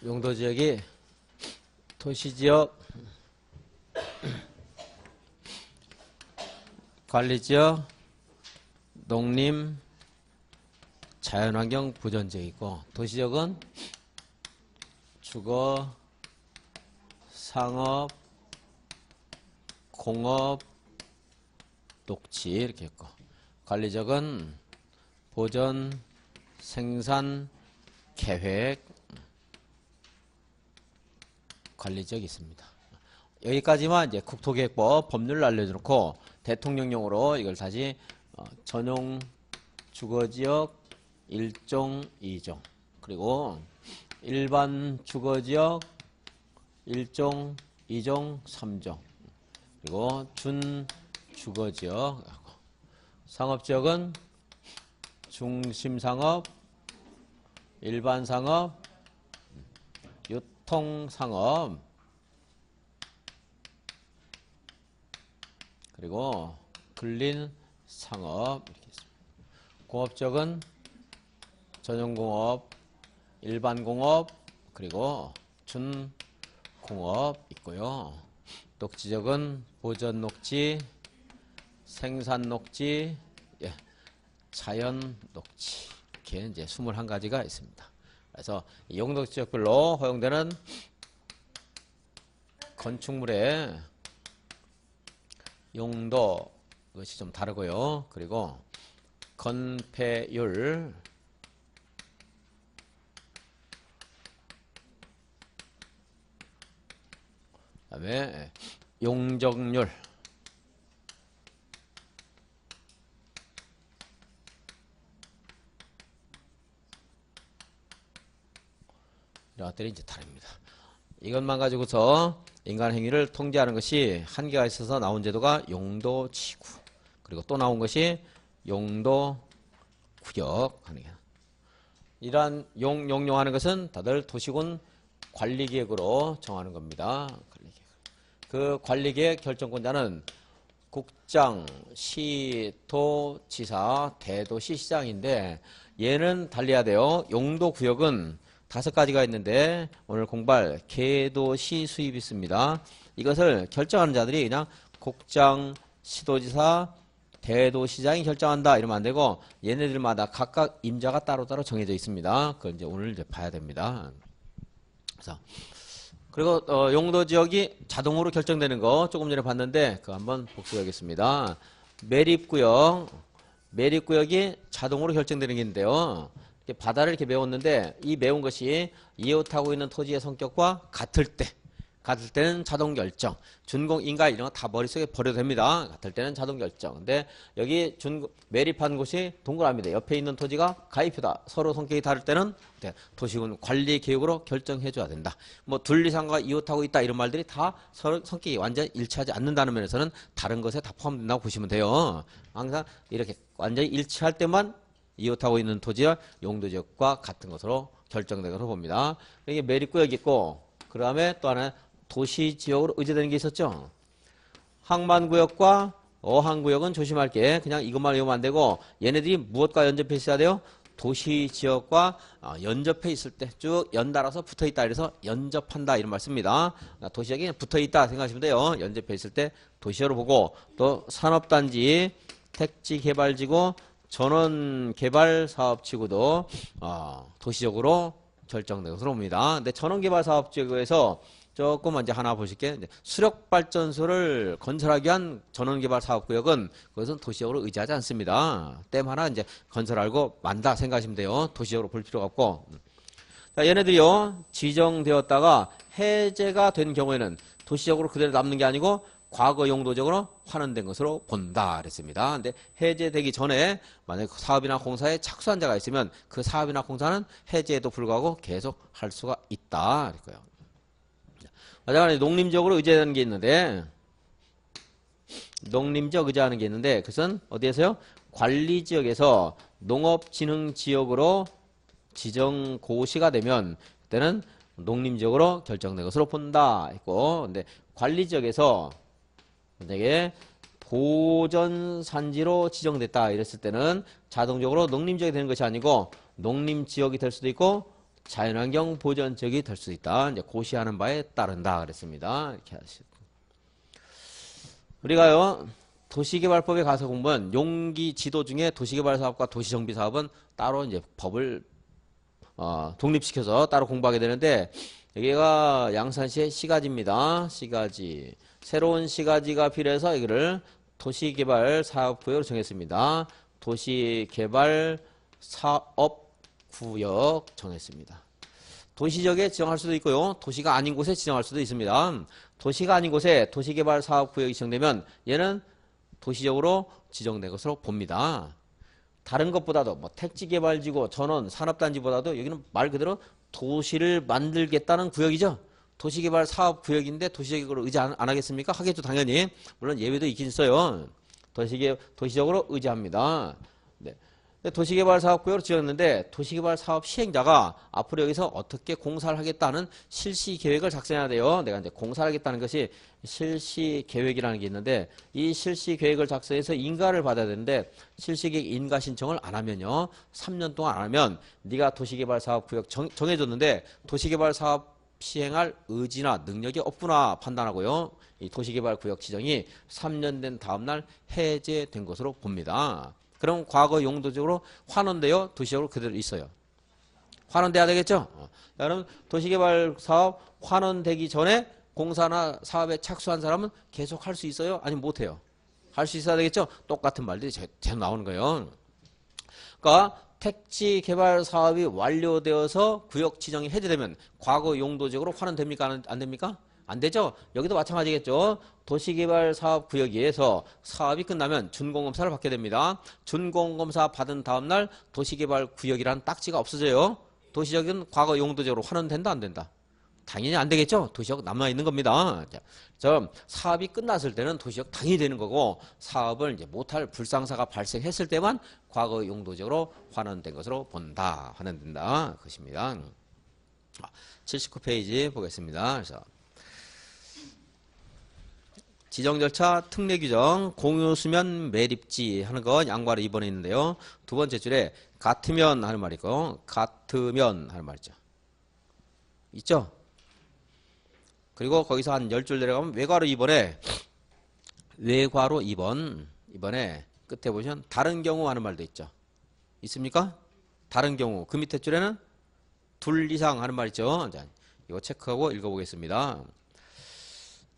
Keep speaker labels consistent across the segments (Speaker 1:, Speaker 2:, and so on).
Speaker 1: 용도지역이 도시지역, 관리지역, 농림, 자연환경 보전지역이고, 도시지역은 주거, 상업, 공업, 녹지 이렇게 있고, 관리지역은 보전, 생산, 계획, 관리지역이 있습니다. 여기까지만 이제 국토계획법 법률을 알려놓고 대통령령으로 이걸 다시 전용 주거지역 1종, 2종, 그리고 일반 주거지역 1종, 2종, 3종, 그리고 준주거지역, 상업지역은 중심상업, 일반상업, 유통상업, 그리고 근린상업 이렇게 있습니다. 공업지역은 전용공업, 일반공업, 그리고 준공업 있고요. 녹지지역은 보전녹지, 생산녹지, 자연녹지 이렇게 이제 21가지가 있습니다. 그래서 이 용도지역별로 허용되는 건축물의 용도 이것이 좀 다르고요. 그리고 건폐율, 그다음에 용적률, 이런 것들이 이제 다릅니다. 이것만 가지고서 인간 행위를 통제하는 것이 한계가 있어서 나온 제도가 용도지구, 그리고 또 나온 것이 용도구역 하는 게. 이러한 용하는 것은 다들 도시군 관리계획으로 정하는 겁니다. 그 관리계획 결정권자는 국장, 시, 도, 지사, 대도시, 시장인데 얘는 달리해야 돼요. 용도구역은 5가지가 있는데 오늘 공부할 개도시 수입이 있습니다. 이것을 결정하는 자들이 그냥 국장, 시도지사, 대도시장이 결정한다 이러면 안 되고 얘네들마다 각각 임자가 따로따로 정해져 있습니다. 그걸 이제 오늘 이제 봐야 됩니다. 그래서 그리고 용도지역이 자동으로 결정되는 거 조금 전에 봤는데 그거 한번 복습하겠습니다. 매립구역이 자동으로 결정되는 게 있는데요. 바다를 이렇게 메웠는데 이 메운 것이 이웃하고 있는 토지의 성격과 같을 때는 자동 결정. 준공, 인가 이런 거 다 머릿속에 버려도 됩니다. 같을 때는 자동 결정. 근데 여기 매립한 곳이 동그라미다. 옆에 있는 토지가 가입표다. 서로 성격이 다를 때는 도시군 관리 계획으로 결정해 줘야 된다. 뭐 둘리상가 이웃하고 있다 이런 말들이 다 서로 성격이 완전히 일치하지 않는다는 면에서는 다른 것에 다 포함된다고 보시면 돼요. 항상 이렇게 완전히 일치할 때만 이웃하고 있는 토지와 용도지역과 같은 것으로 결정된 것으로 봅니다. 이게 매립구역이 있고 그 다음에 또 하나 도시지역으로 의제되는 게 있었죠. 항만구역과 어항구역은 조심할 게 그냥 이것만 외우면 안 되고 얘네들이 무엇과 연접해 있어야 돼요? 도시지역과 연접해 있을 때 쭉 연달아서 붙어있다 이래서 연접한다 이런 말 씁니다. 도시지역이 붙어있다 생각하시면 돼요. 연접해 있을 때 도시지역으로 보고 또 산업단지, 택지개발지구, 전원개발사업지구도 도시적으로 결정된 것으로 봅니다. 근데 전원개발사업지구에서 조금 먼저 하나 보실게요. 수력발전소를 건설하기 위한 전원개발사업구역은 그것은 도시적으로 의지하지 않습니다. 댐 하나 이제 건설하고 만다 생각하시면 돼요. 도시적으로 볼 필요가 없고. 자, 얘네들이요 지정되었다가 해제가 된 경우에는 도시적으로 그대로 남는 게 아니고 과거 용도적으로 환원된 것으로 본다 그랬습니다. 근데 해제되기 전에 만약에 사업이나 공사에 착수한 자가 있으면 그 사업이나 공사는 해제에도 불구하고 계속 할 수가 있다 그랬고요. 마찬가지로 농림지역으로 의제하는 게 있는데 농림지역 의제하는 게 있는데 그것은 어디에서요? 관리지역에서 농업진흥지역으로 지정고시가 되면 그때는 농림지역으로 결정된 것으로 본다 했고, 근데 관리지역에서 만약에 보전산지로 지정됐다 이랬을 때는 자동적으로 농림지역이 되는 것이 아니고 농림지역이 될 수도 있고 자연환경 보전적이 될 수 있다. 이제 고시하는 바에 따른다 그랬습니다. 이렇게 하시고 우리가요 도시개발법에 가서 공부한 용기 지도 중에 도시개발 사업과 도시정비 사업은 따로 이제 법을 독립시켜서 따로 공부하게 되는데 여기가 양산시의 시가지입니다. 시가지. 새로운 시가지가 필요해서 이거를 도시개발 사업구역으로 정했습니다. 도시개발 사업구역 정했습니다. 도시적에 지정할 수도 있고요. 도시가 아닌 곳에 지정할 수도 있습니다. 도시가 아닌 곳에 도시개발 사업구역이 지정되면 얘는 도시적으로 지정된 것으로 봅니다. 다른 것보다도 뭐 택지개발지구, 전원, 산업단지보다도 여기는 말 그대로 도시를 만들겠다는 구역이죠. 도시개발 사업구역인데 도시적으로 의지 안 하겠습니까? 하겠죠, 당연히. 물론 예외도 있긴 있어요. 도시적으로 의지합니다. 네. 도시개발 사업구역으로 지었는데 도시개발 사업 시행자가 앞으로 여기서 어떻게 공사를 하겠다는 실시 계획을 작성해야 돼요. 내가 이제 공사를 하겠다는 것이 실시 계획이라는 게 있는데 이 실시 계획을 작성해서 인가를 받아야 되는데 실시 계획 인가 신청을 안 하면요. 3년 동안 안 하면 네가 도시개발 사업구역 정해줬는데 도시개발 사업 시행할 의지나 능력이 없구나 판단하고요. 이 도시개발 구역 지정이 3년 된 다음날 해제된 것으로 봅니다. 그럼 과거 용도적으로 환원되어 도시적으로 그대로 있어요. 환원돼야 되겠죠? 자, 그럼 도시개발 사업 환원되기 전에 공사나 사업에 착수한 사람은 계속 할 수 있어요? 아니면 못해요? 할 수 있어야 되겠죠? 똑같은 말들이 계속 나오는 거예요. 그러니까 택지 개발 사업이 완료되어서 구역 지정이 해제되면 과거 용도적으로 환원됩니까? 안 됩니까? 안 되죠? 여기도 마찬가지겠죠? 도시개발 사업 구역에서 사업이 끝나면 준공검사를 받게 됩니다. 준공검사 받은 다음날 도시개발 구역이라는 딱지가 없어져요. 도시적인 과거 용도적으로 환원된다 안 된다? 당연히 안 되겠죠? 도시적 남아있는 겁니다. 저 사업이 끝났을 때는 도시적 당연히 되는 거고 사업을 이제 못할 불상사가 발생했을 때만 과거 용도적으로 환원된 것으로 본다. 환원된다. 그것입니다. 79페이지 보겠습니다. 그래서 지정 절차 특례 규정 공유수면 매립지 하는 거 양과로 2번에 있는데요. 두 번째 줄에 같으면 하는 말이 있고 같으면 하는 말 있죠. 있죠? 그리고 거기서 한 10줄 내려가면 외과로 2번에 외과로 2번 이번에 끝에 보시면 다른 경우 하는 말도 있죠. 있습니까? 다른 경우 그 밑에 줄에는 둘 이상 하는 말 있죠. 자, 이거 체크하고 읽어보겠습니다.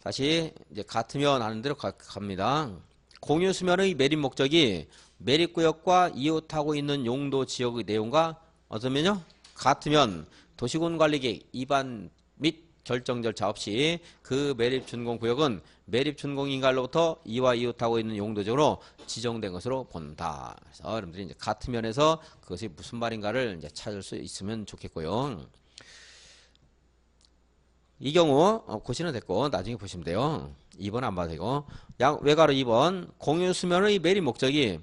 Speaker 1: 다시 이제 같으면 하는 대로 갑니다. 공유 수면의 매립 목적이 매립구역과 이웃하고 있는 용도 지역의 내용과 어쩌면요 같으면 도시군관리계획 위반 및 결정 절차 없이 그 매립 준공구역은 매립 준공인가로부터 이와 이웃하고 있는 용도적으로 지정된 것으로 본다. 그래서 여러분들이 이제 같으면에서 그것이 무슨 말인가를 이제 찾을 수 있으면 좋겠고요. 이 경우 고시는 됐고 나중에 보시면 돼요. 2번 안 봐도 되고 외가로 2번 공유 수면의 매립 목적이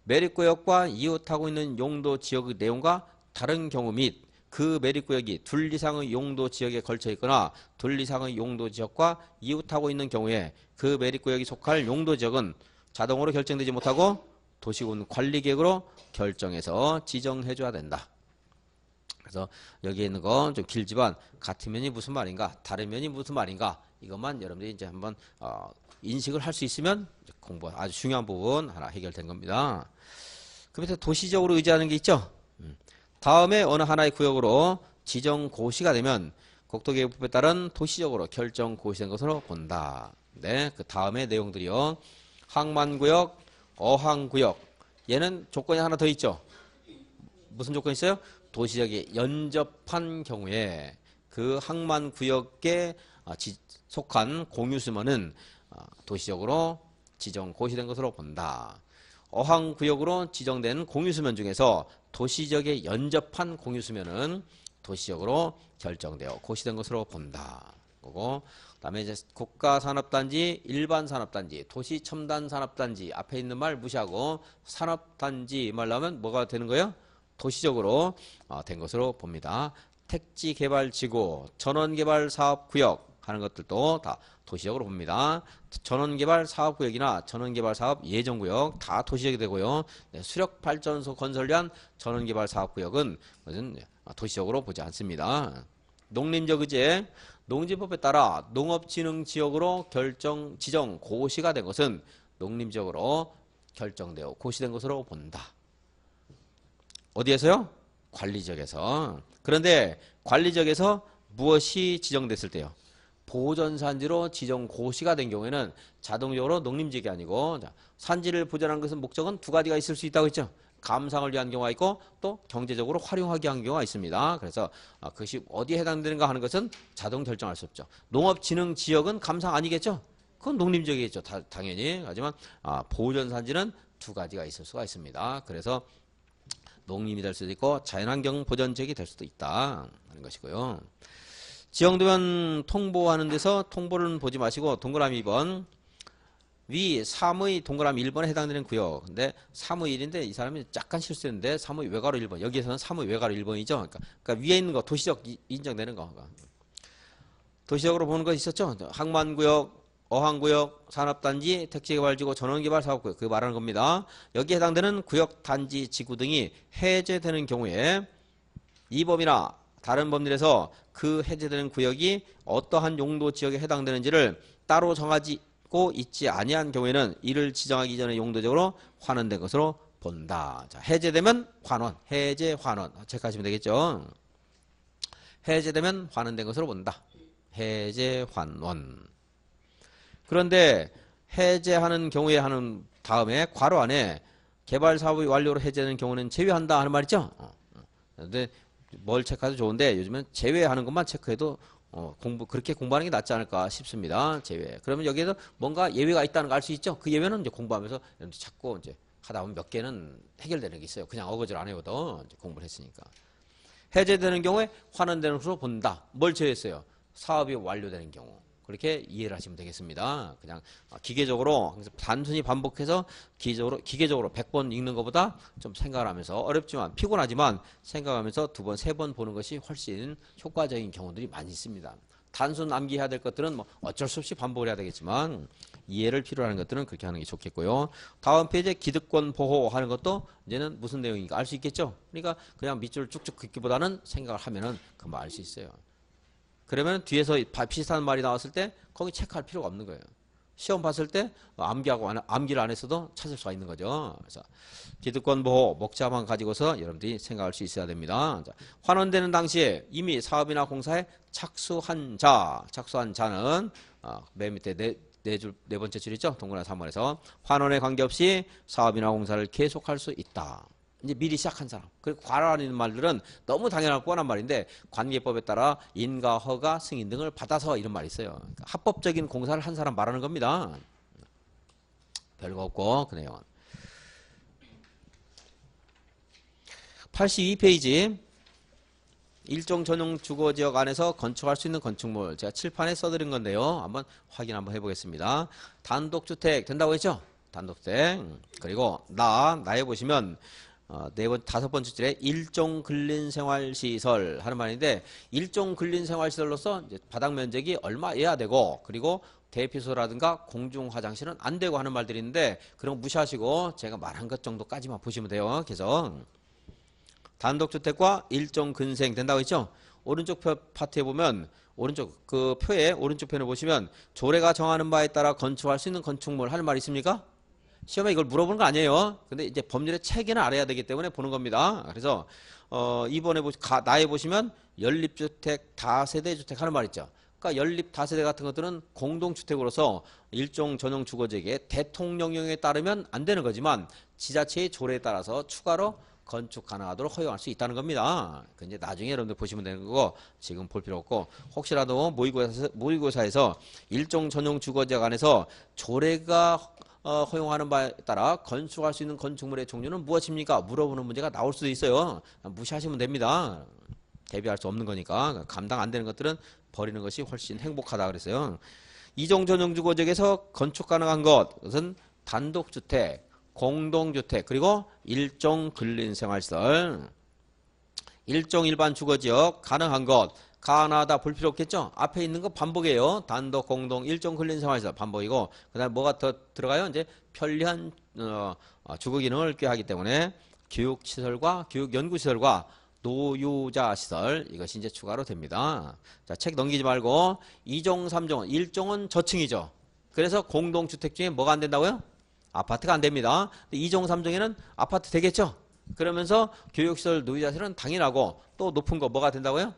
Speaker 1: 매립구역과 이웃하고 있는 용도 지역의 내용과 다른 경우 및 그 매립구역이 둘 이상의 용도 지역에 걸쳐 있거나 둘 이상의 용도 지역과 이웃하고 있는 경우에 그 매립구역이 속할 용도 지역은 자동으로 결정되지 못하고 도시군 관리계획으로 결정해서 지정해 줘야 된다. 그래서 여기에 있는 건 좀 길지만 같은 면이 무슨 말인가 다른 면이 무슨 말인가 이것만 여러분들이 이제 한번 인식을 할 수 있으면 공부 아주 중요한 부분 하나 해결된 겁니다. 그 밑에 도시적으로 의지하는 게 있죠. 다음에 어느 하나의 구역으로 지정 고시가 되면 국토계획법에 따른 도시적으로 결정 고시된 것으로 본다. 네, 그 다음에 내용들이요. 항만구역, 어항구역. 얘는 조건이 하나 더 있죠. 무슨 조건이 있어요? 도시적에 연접한 경우에 그 항만구역에 속한 공유수면은 도시적으로 지정 고시된 것으로 본다. 어항구역으로 지정된 공유수면 중에서 도시적에 연접한 공유수면은 도시적으로 결정되어 고시된 것으로 본다. 그리고 그다음에 이제 국가산업단지, 일반산업단지, 도시첨단산업단지 앞에 있는 말 무시하고 산업단지 말 나오면 뭐가 되는 거예요? 도시적으로 된 것으로 봅니다. 택지개발지구, 전원개발사업구역 하는 것들도 다 도시적으로 봅니다. 전원개발사업구역이나 전원개발사업 예정구역 다 도시적이 되고요. 네, 수력발전소 건설 위한 전원개발사업구역은 도시적으로 보지 않습니다. 농림적 의제, 농지법에 따라 농업진흥지역으로 지정 고시가 된 것은 농림적으로 결정되어 고시된 것으로 본다. 어디에서요? 관리적에서. 그런데 관리적에서 무엇이 지정됐을 때요? 보전산지로 지정 고시가 된 경우에는 자동적으로 농림지역이 아니고, 산지를 보전하는 것은 목적은 두 가지가 있을 수 있다고 했죠. 감상을 위한 경우가 있고 또 경제적으로 활용하기 위한 경우가 있습니다. 그래서 그것이 어디에 해당되는가 하는 것은 자동 결정할 수 없죠. 농업진흥지역은 감상 아니겠죠? 그건 농림지역이겠죠. 당연히. 하지만 보전산지는 두 가지가 있을 수가 있습니다. 그래서 농림이 될 수도 있고 자연환경 보전지역이 될 수도 있다 하는 것이고요. 지정되면 통보하는 데서 통보를 보지 마시고 동그라미 2번 위 3의 동그라미 1번에 해당되는 구역. 근데 3의 1인데 이 사람이 약간 실수했는데 3의 외가로 1번. 여기에서는 3의 외가로 1번이죠. 그러니까 위에 있는 거 도시적 인정되는 거. 도시적으로 보는 거 있었죠. 항만구역, 어항구역, 산업단지, 택지개발지구, 전원개발사업구역. 그거 말하는 겁니다. 여기에 해당되는 구역, 단지, 지구 등이 해제되는 경우에 이 법이나 다른 법률에서 그 해제되는 구역이 어떠한 용도 지역에 해당되는지를 따로 정하고 있지 아니한 경우에는 이를 지정하기 전에 용도적으로 환원된 것으로 본다. 자, 해제되면 환원, 해제, 환원 체크하시면 되겠죠. 해제되면 환원된 것으로 본다. 해제, 환원. 그런데 해제하는 경우에 하는 다음에 괄호 안에 개발 사업이 완료로 해제되는 경우는 제외한다 하는 말이죠. 근데 뭘 체크해도 좋은데 요즘은 제외하는 것만 체크해도 그렇게 공부하는 게 낫지 않을까 싶습니다. 제외. 그러면 여기에서 뭔가 예외가 있다는 걸 알 수 있죠. 그 예외는 이제 공부하면서 자꾸 이제 하다 보면 몇 개는 해결되는 게 있어요. 그냥 어거지를 안 해도 이제 공부를 했으니까. 해제되는 경우에 환원되는 것으로 본다. 뭘 제외했어요? 사업이 완료되는 경우. 그렇게 이해를 하시면 되겠습니다. 그냥 기계적으로 단순히 반복해서 기계적으로 100번 읽는 것보다 좀 생각을 하면서 어렵지만 피곤하지만 생각하면서 2번, 3번 보는 것이 훨씬 효과적인 경우들이 많이 있습니다. 단순 암기해야 될 것들은 뭐 어쩔 수 없이 반복을 해야 되겠지만 이해를 필요로 하는 것들은 그렇게 하는 게 좋겠고요. 다음 페이지에 기득권 보호하는 것도 이제는 무슨 내용인가 알 수 있겠죠. 그러니까 그냥 밑줄을 쭉쭉 긋기보다는 생각을 하면은 금방 알 수 있어요. 그러면 뒤에서 비슷한 말이 나왔을 때 거기 체크할 필요가 없는 거예요. 시험 봤을 때 암기를 안 했어도 찾을 수가 있는 거죠. 그래서 기득권 보호 목차만 가지고서 여러분들이 생각할 수 있어야 됩니다. 자, 환원되는 당시에 이미 사업이나 공사에 착수한 자는 맨 밑에 네 번째 줄이죠. 동그라미 3번에서 환원에 관계없이 사업이나 공사를 계속할 수 있다. 이제 미리 시작한 사람. 그리고 괄호하는 말들은 너무 당연하고 뻔한 말인데 관계법에 따라 인가, 허가, 승인 등을 받아서 이런 말이 있어요. 그러니까 합법적인 공사를 한 사람 말하는 겁니다. 별거 없고 그 내용은. 82페이지 일종 전용 주거지역 안에서 건축할 수 있는 건축물 제가 칠판에 써드린 건데요. 한번 확인 한번 해보겠습니다. 단독주택 된다고 했죠? 단독주택. 그리고 나에 보시면 다섯 번째 줄에 일종 근린생활시설 하는 말인데 일종 근린생활시설로서 이제 바닥 면적이 얼마여야 되고 그리고 대피소라든가 공중화장실은 안 되고 하는 말들이 있는데 그런 거 무시하시고 제가 말한 것 정도까지만 보시면 돼요. 그래서 단독주택과 일종 근생 된다고 했죠? 오른쪽 파트에 보면 오른쪽 그 표에 오른쪽 편을 보시면 조례가 정하는 바에 따라 건축할 수 있는 건축물 하는 말이 있습니까? 시험에 이걸 물어보는 거 아니에요. 근데 이제 법률의 체계는 알아야 되기 때문에 보는 겁니다. 그래서 이번에 나에 보시면 연립주택, 다세대주택 하는 말 있죠. 그러니까 연립 다세대 같은 것들은 공동주택으로서 일종 전용 주거지역에 대통령령에 따르면 안 되는 거지만 지자체의 조례에 따라서 추가로 건축 가능하도록 허용할 수 있다는 겁니다. 그 이제 나중에 여러분들 보시면 되는 거고 지금 볼 필요 없고 혹시라도 모의고사에서 일종 전용 주거지역 안에서 조례가 허용하는 바에 따라 건축할 수 있는 건축물의 종류는 무엇입니까? 물어보는 문제가 나올 수도 있어요. 무시하시면 됩니다. 대비할 수 없는 거니까 감당 안 되는 것들은 버리는 것이 훨씬 행복하다 그랬어요. 이종 전용 주거지역에서 건축 가능한 것은 단독주택, 공동주택 그리고 일종 근린생활시설 일종 일반 주거지역 가능한 것 가능하다 볼 필요 없겠죠. 앞에 있는 거 반복이에요. 단독 공동 일종 근린생활시설 반복이고 그 다음에 뭐가 더 들어가요? 이제 편리한 주거 기능을 꾀하기 때문에 교육시설과 교육연구시설과 노유자 시설 이것이 이제 추가로 됩니다. 자, 책 넘기지 말고 2종, 3종은 1종은 저층이죠. 그래서 공동주택 중에 뭐가 안 된다고요? 아파트가 안 됩니다. 2종, 3종에는 아파트 되겠죠? 그러면서 교육시설, 노유자시설은 당연하고 또 높은 거 뭐가 된다고요?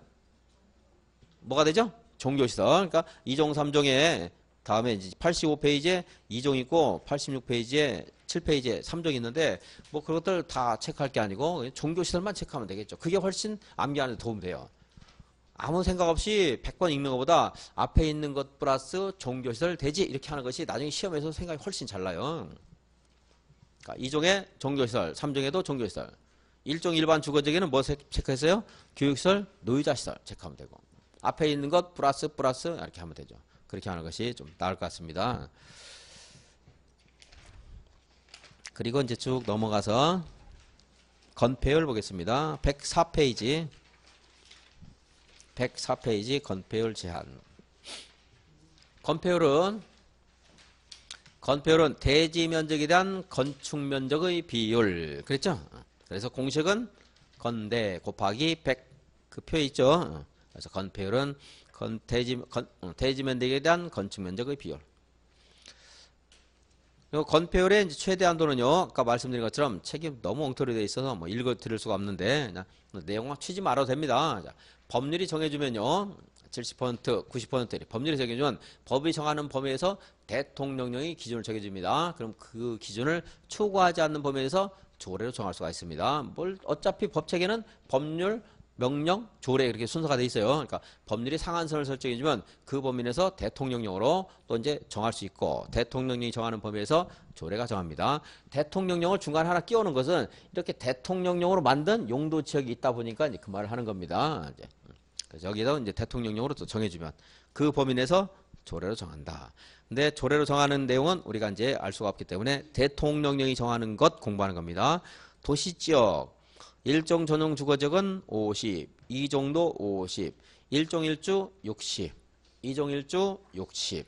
Speaker 1: 뭐가 되죠? 종교시설. 그러니까 2종, 3종에 다음에 이제 85페이지에 2종 있고 86페이지에 7페이지에 3종 있는데 뭐 그것들 다 체크할 게 아니고 종교시설만 체크하면 되겠죠. 그게 훨씬 암기하는 데 도움 돼요. 아무 생각 없이 100번 읽는 것보다 앞에 있는 것 플러스 종교시설 되지 이렇게 하는 것이 나중에 시험에서 생각이 훨씬 잘 나요. 그러니까 2종에 종교시설, 3종에도 종교시설. 1종 일반 주거지에는 뭐 체크했어요? 교육시설, 노유자시설 체크하면 되고 앞에 있는 것 플러스 이렇게 하면 되죠. 그렇게 하는 것이 좀 나을 것 같습니다. 그리고 이제 쭉 넘어가서 건폐율 보겠습니다. 104페이지 건폐율 제한. 건폐율은 대지 면적에 대한 건축 면적의 비율. 그랬죠? 그래서 공식은 건대 곱하기 100 그 표에 있죠. 그래서 건폐율은 대지 면적에 대한 건축 면적의 비율. 그리고 건폐율의 이제 최대 한도는요. 아까 말씀드린 것처럼 책이 너무 엉터리 되어 있어서 뭐 읽어 드릴 수가 없는데 내용만 치지 말아도 됩니다. 자, 법률이 정해주면요. 70%, 90% 법률이 정해주면 법이 정하는 범위에서 대통령령이 기준을 정해줍니다. 그럼 그 기준을 초과하지 않는 범위에서 조례로 정할 수가 있습니다. 어차피 법체계는 법률, 명령, 조례 이렇게 순서가 돼 있어요. 그러니까 법률이 상한선을 설정해주면 그 범위 내에서 대통령령으로 또 이제 정할 수 있고 대통령령이 정하는 범위에서 조례가 정합니다. 대통령령을 중간에 하나 끼우는 것은 이렇게 대통령령으로 만든 용도 지역이 있다 보니까 이제 그 말을 하는 겁니다. 이제. 그래서 여기서 이제 대통령령으로 또 정해주면 그 범위 내에서 조례로 정한다. 근데 조례로 정하는 내용은 우리가 이제 알 수가 없기 때문에 대통령령이 정하는 것 공부하는 겁니다. 도시지역 1종 전용 주거지역은 50, 2종도 50, 1종 1주 60, 2종 1주 60.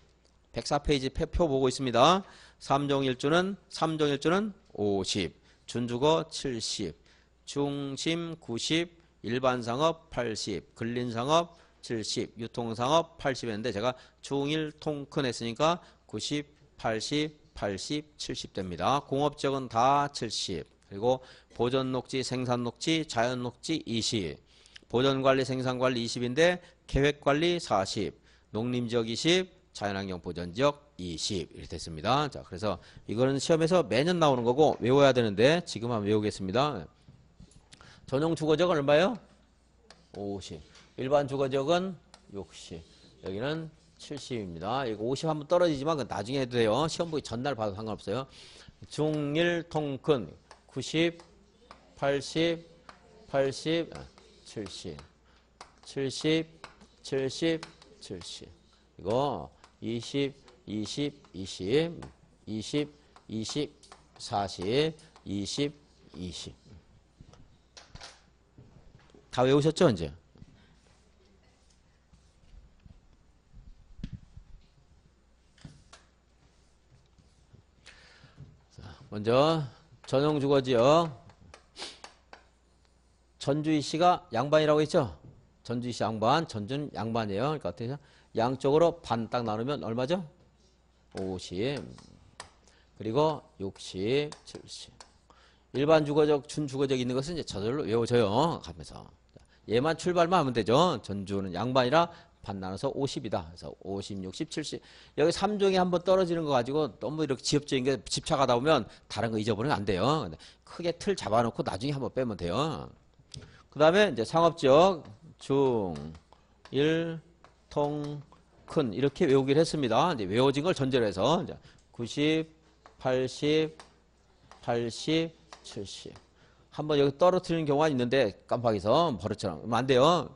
Speaker 1: 104페이지 표 보고 있습니다. 3종 1주는 50, 준주거 70, 중심 90, 일반상업 80, 근린상업 70, 유통상업 80 했는데 제가 중일 통큰 했으니까 90, 80, 80, 70 됩니다. 공업지역은 다 70. 그리고 보전녹지, 생산녹지, 자연녹지 20, 보전관리, 생산관리 20인데 계획관리 40, 농림지역 20, 자연환경 보전지역 20 이렇게 됐습니다. 자, 그래서 이거는 시험에서 매년 나오는 거고 외워야 되는데 지금 한번 외우겠습니다. 전용 주거지역은 얼마예요? 50. 일반 주거지역은 60. 여기는 70입니다. 이거 50 한번 떨어지지만 그건 나중에 해도 돼요. 시험 보기 전날 봐도 상관없어요. 중일 통큰 90, 80, 80, 70, 70, 70, 70. 이거 20, 20, 20, 20, 20, 40, 20, 20. 다 외우셨죠, 이제? 먼저 전용 주거지역 전주희 씨가 양반이라고 했죠? 전주희 씨 양반, 전주는 양반이에요. 그러니까 어떻게 양쪽으로 반 딱 나누면 얼마죠? 50. 그리고 60, 70. 일반 주거적, 준주거적 있는 것은 이제 저절로 외워져요. 가면서. 얘만 출발만 하면 되죠. 전주는 양반이라 반 나눠서 50이다. 그래서 50, 60, 70. 여기 3종이 한번 떨어지는 거 가지고 너무 이렇게 지엽적인 게 집착하다 보면 다른 거 잊어버리면 안 돼요. 크게 틀 잡아놓고 나중에 한번 빼면 돼요. 그 다음에 이제 상업지역 중, 일, 통, 큰 이렇게 외우기를 했습니다. 이제 외워진 걸 전제로 해서 이제 90, 80, 80, 70. 한번 여기 떨어뜨리는 경우가 있는데 깜빡해서 버릇처럼 그러면 안 돼요.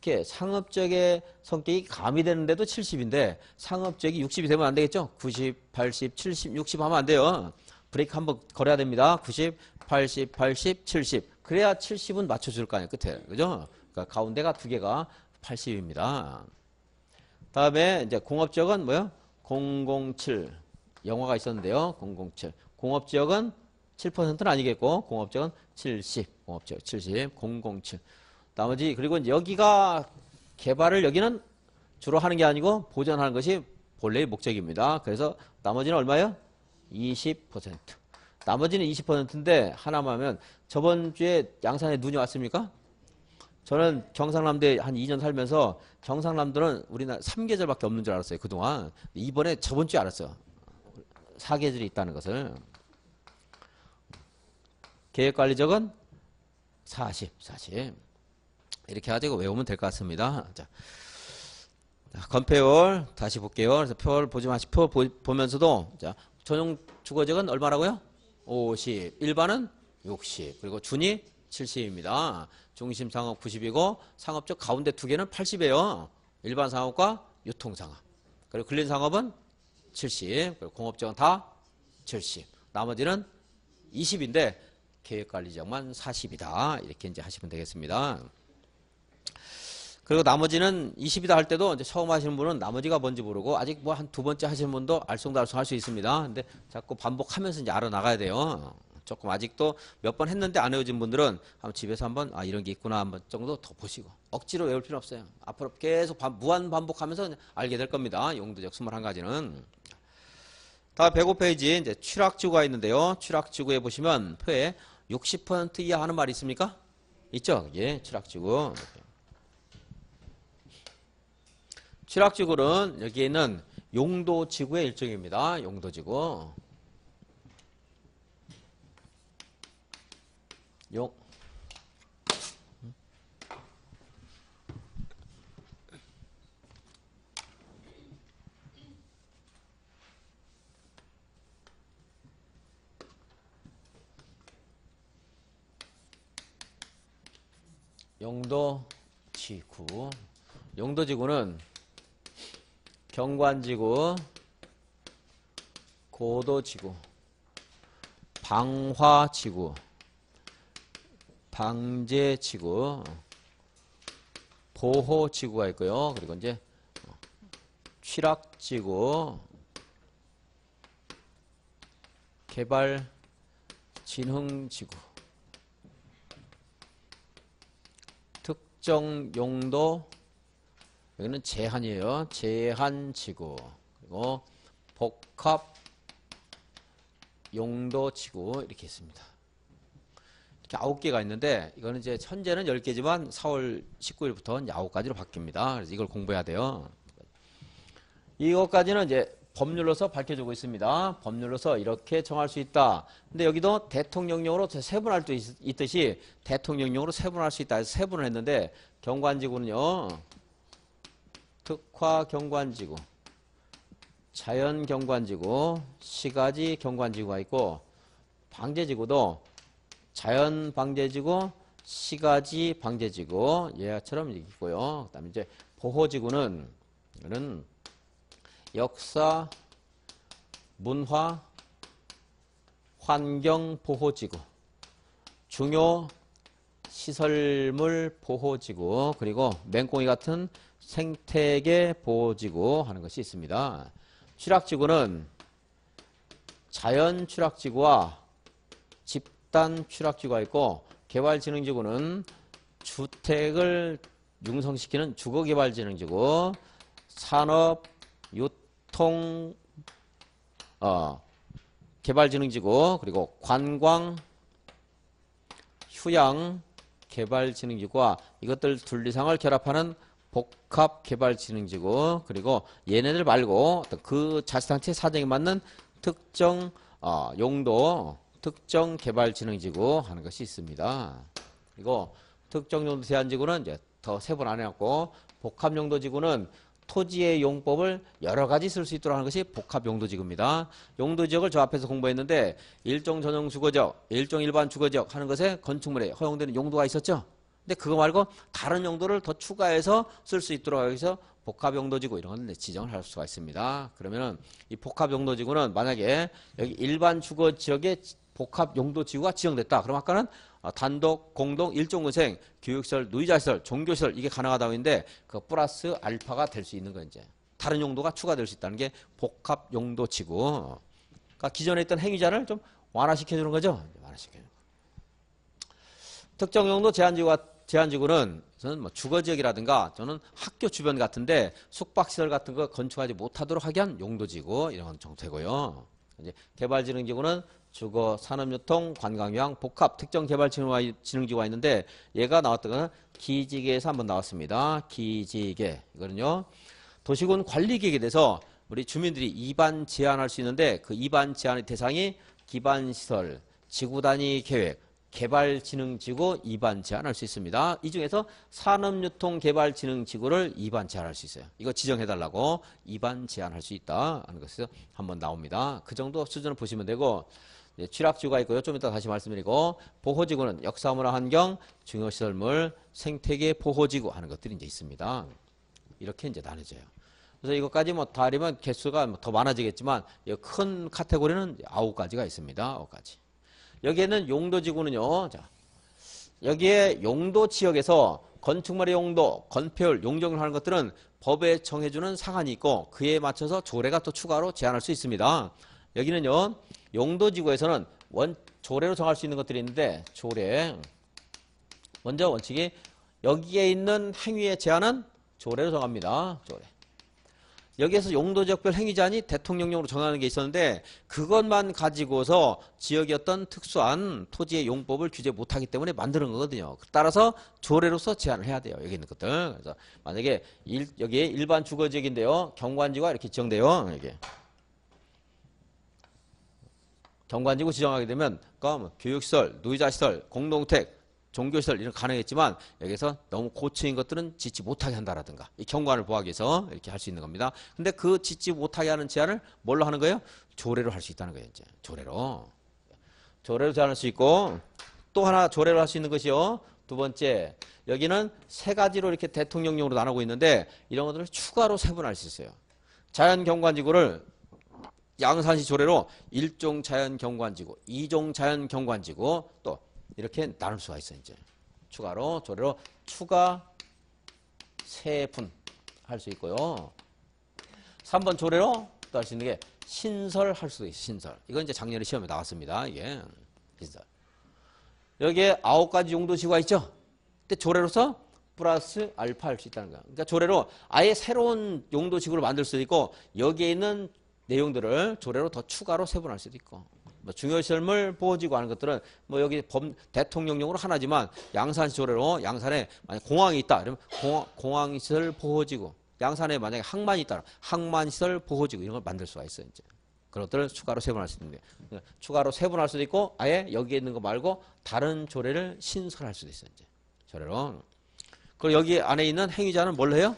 Speaker 1: 이렇게 상업적의 성격이 가미되는데도 70인데 상업적이 60이 되면 안 되겠죠? 90, 80, 70, 60 하면 안 돼요. 브레이크 한번 걸어야 됩니다. 90, 80, 80, 70. 그래야 70은 맞춰줄 거 아니에요. 끝에. 그죠? 그러니까 가운데가 두 개가 80입니다. 다음에 이제 공업지역은 뭐요? 007. 영화가 있었는데요. 007. 공업지역은 7%는 아니겠고 공업적은 70, 공업적 70, 007. 나머지 그리고 이제 여기가 개발을 여기는 주로 하는 게 아니고 보존하는 것이 본래의 목적입니다. 그래서 나머지는 얼마예요? 20%. 나머지는 20%인데 하나만 하면 저번 주에 양산에 눈이 왔습니까? 저는 경상남도에 한 2년 살면서 경상남도는 우리나라 3계절밖에 없는 줄 알았어요. 그동안. 이번에 저번 주에 알았어요. 4계절이 있다는 것을. 계획관리적은 40. 이렇게 가지고 외우면 될 것 같습니다. 자, 건폐율 다시 볼게요. 그래서 표를 보지 마시고 보면서도 자, 전용 주거적은 얼마라고요? 50. 일반은 60. 그리고 준이 70입니다. 중심 상업 90이고 상업적 가운데 두 개는 80이에요. 일반 상업과 유통 상업. 그리고 근린 상업은 70. 그리고 공업적은 다 70. 나머지는 20인데 계획관리적만 40이다. 이렇게 이제 하시면 되겠습니다. 그리고 나머지는 20이다 할 때도 이제 처음 하시는 분은 나머지가 뭔지 모르고 아직 뭐 한 두 번째 하시는 분도 알쏭달쏭 할 수 있습니다. 근데 자꾸 반복하면서 이제 알아나가야 돼요. 조금 아직도 몇 번 했는데 안 외워진 분들은 한번 집에서 한번 아 이런 게 있구나 한번 정도 더 보시고 억지로 외울 필요는 없어요. 앞으로 계속 무한 반복하면서 알게 될 겁니다. 용도적 21가지는. 다음 105페이지 이제 추락지구가 있는데요. 추락지구에 보시면 표에 60% 이하 하는 말이 있습니까? 있죠? 예, 추락지구. 추락지구는 여기에 있는 용도지구의 일종입니다. 용도지구. 용도지구. 용도지구는 경관지구, 고도지구, 방화지구, 방제지구, 보호지구가 있고요. 그리고 이제 취락지구, 개발진흥지구, 특정 용도, 여기는 제한이에요. 제한지구, 그리고 복합용도지구 이렇게 있습니다. 이렇게 9개가 있는데 이거는 이제 현재는 10개지만 4월 19일부터 9가지로 바뀝니다. 그래서 이걸 공부해야 돼요. 이것까지는 이제 법률로서 밝혀주고 있습니다. 법률로서 이렇게 정할 수 있다. 근데 여기도 대통령령으로 세분할 수 있듯이 대통령령으로 세분할 수 있다 해서 세분을 했는데 경관지구는요. 특화경관지구, 자연경관지구, 시가지 경관지구가 있고 방제지구도 자연방제지구, 시가지 방제지구 얘처럼 있고요. 그다음에 이제 보호지구는 이거는 역사, 문화, 환경보호지구, 중요 시설물 보호지구, 그리고 맹꽁이 같은 생태계 보호지구 하는 것이 있습니다. 추락지구는 자연 추락지구와 집단 추락지구가 있고 개발진흥지구는 주택을 융성시키는 주거개발진흥지구, 산업, 유통, 개발진흥지구, 그리고 관광, 휴양, 개발진흥지구와 이것들 둘 이상을 결합하는 복합개발진흥지구, 그리고 얘네들 말고 그 자치단체 사정에 맞는 특정 용도, 특정 개발진흥지구 하는 것이 있습니다. 그리고 특정 용도 제한지구는 이제 더 세분 안 해갖고 복합용도지구는 토지의 용법을 여러 가지 쓸 수 있도록 하는 것이 복합용도지구입니다. 용도지역을 저 앞에서 공부했는데 일종 전용 주거지역, 일종 일반 주거지역 하는 것에 건축물에 허용되는 용도가 있었죠. 근데 그거 말고 다른 용도를 더 추가해서 쓸 수 있도록 하기 위해서 복합용도지구 이런 건 지정을 할 수가 있습니다. 그러면은 이 복합용도지구는 만약에 여기 일반 주거지역에 복합용도지구가 지정됐다. 그럼 아까는 단독, 공동, 일종은생, 교육시설, 누이자시설, 종교시설 이게 가능하다고 했는데 그 플러스 알파가 될 수 있는 거 이제 다른 용도가 추가될 수 있다는 게 복합용도지구. 그러니까 기존에 있던 행위자를 좀 완화시켜주는 거죠. 완화시켜주는 거. 특정 용도 제한지구는 저는 뭐 주거지역이라든가 저는 학교 주변 같은데 숙박시설 같은 거 건축하지 못하도록 하게 한 용도지구 이런 정도고요. 이제 개발진흥지구는 주거, 산업유통, 관광유황, 복합, 특정 개발진흥지구가 있는데 얘가 나왔던 거는 기지개에서 한번 나왔습니다. 기지개 이거는요. 도시군 관리계획에 대해서 우리 주민들이 이반 제한할 수 있는데 그 이반 제한의 대상이 기반시설, 지구단위 계획, 개발진흥지구 이반 제한할 수 있습니다. 이 중에서 산업유통개발진흥지구를 이반 제한할 수 있어요. 이거 지정해달라고 이반 제한할 수 있다 하는 것이 한번 나옵니다. 그 정도 수준을 보시면 되고 취락지구가 있고요. 좀 이따 다시 말씀드리고 보호지구는 역사문화환경, 중요시설물, 생태계 보호지구 하는 것들이 이제 있습니다. 이렇게 이제 나눠져요. 그래서 이것까지 뭐 다 하려면 개수가 더 많아지겠지만 큰 카테고리는 9가지가 있습니다. 9가지. 여기에는 용도지구는요. 자, 여기에 용도지역에서 건축물의 용도, 건폐율, 용적률 하는 것들은 법에 정해주는 사안이 있고 그에 맞춰서 조례가 또 추가로 제한할 수 있습니다. 여기는요. 용도지구에서는 조례로 정할 수 있는 것들이 있는데 조례. 먼저 원칙이 여기에 있는 행위의 제한은 조례로 정합니다. 조례. 여기에서 용도지역별 행위 제한이 대통령령으로 정하는 게 있었는데 그것만 가지고서 지역의 어떤 특수한 토지의 용법을 규제 못하기 때문에 만드는 거거든요. 따라서 조례로서 제한을 해야 돼요. 여기 있는 것들. 그래서 만약에 여기에 일반 주거지역인데요. 경관지구가 이렇게 지정돼요. 이게. 경관지구 지정하게 되면 그러니까 교육시설, 노이자시설, 공동택, 종교시설 이런 가능했지만 여기서 너무 고층인 것들은 짓지 못하게 한다라든가 이 경관을 보호하기 위해서 이렇게 할 수 있는 겁니다. 근데 그 짓지 못하게 하는 제한을 뭘로 하는 거예요? 조례로 할 수 있다는 거예요. 이제 조례로 제한할 수 있고 또 하나 조례로 할 수 있는 것이요. 두 번째 여기는 세 가지로 이렇게 대통령령으로 나누고 있는데 이런 것들을 추가로 세분할 수 있어요. 자연경관지구를 양산시 조례로 1종 자연경관지구, 2종 자연경관지구 또 이렇게 나눌 수가 있어요. 이제 추가로 조례로 추가 세분 할 수 있고요. 3번 조례로 또 할 수 있는 게 신설할 수도 있어요. 신설. 이건 이제 작년에 시험에 나왔습니다. 이게 신설. 여기에 9가지 용도지구가 있죠. 근데 조례로서 플러스 알파 할 수 있다는 거야. 그러니까 조례로 아예 새로운 용도지구를 만들 수도 있고 여기에 있는 내용들을 조례로 더 추가로 세분할 수도 있고. 뭐 중요시설물 보호지구 하는 것들은 뭐 여기 대통령령으로 하나지만 양산시 조례로 양산에 만약 공항이 있다 그러면 공항시설 보호지구 양산에 만약에 항만이 있다 항만시설 보호지구 이런 걸 만들 수가 있어요. 이제 그런 것들을 추가로 세분할 수 있는데 추가로 세분할 수도 있고 아예 여기에 있는 거 말고 다른 조례를 신설할 수도 있어요. 이제 조례로. 그리고 여기 안에 있는 행위자는 뭘 해요?